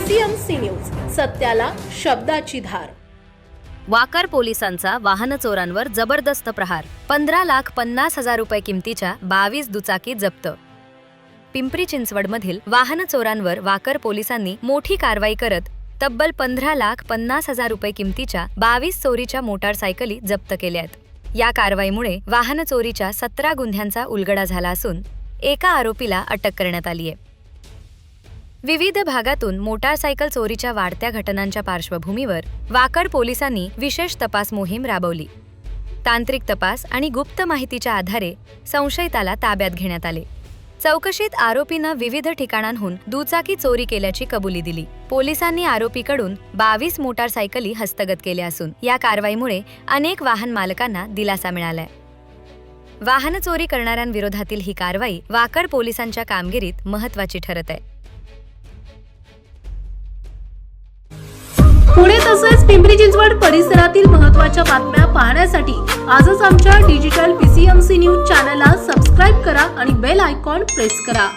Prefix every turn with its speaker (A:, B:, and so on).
A: PCMC news, सत्याला शब्दाची धार।
B: Walker पोलिसांचा वाहन चोरांवर जबरदस्त प्रहार। 15,50,000 रुपये किमतीच्या 22 दुचाकी जप्त। पिंपरी चिंचवडमधील वाहन चोरांवर वाकर पोलिसांनी मोठी कारवाई करत तब्बल 15,50,000 रुपये किमतीच्या 22 चोरीच्या मोटारसायकली जप्त केल्या आहेत। या कारवाईमुळे वाहन चोरीच्या 17 गुन्ह्यांचा उलगडा झाला असून एका आरोपीला अटक करण्यात आली आहे। विविध भागातून मोटारसायकल चोरीच्या वाढत्या घटनांच्या पार्श्वभूमीवर वाकर पोलिसांनी विशेष तपास मोहीम राबवली। तांत्रिक तपास आणि गुप्त माहितीच्या आधारे संशयिताला ताब्यात घेण्यात आले। चौकशीत आरोपीनं विविध ठिकाणांहून दुचाकी चोरी केल्याची कबुली दिली। पोलिसांनी आरोपीकडून 22 मोटारसायकली हस्तगत केल्या असून या कारवाईमुळे अनेक वाहन मालकांना दिलासा मिळालाय। वाहन चोरी करणाऱ्यांविरोधातील ही कारवाई वाकर पोलिसांच्या कामगिरीत महत्त्वाची ठरत आहे।
A: पुणे तसेच पिंपरी चिंचवड परिसरातील महत्त्वाच्या बातम्या पाहण्यासाठी आजच आमच्या डिजिटल PCMC न्यूज चॅनलला सबस्क्राइब करा आणि बेल आयकॉन प्रेस करा।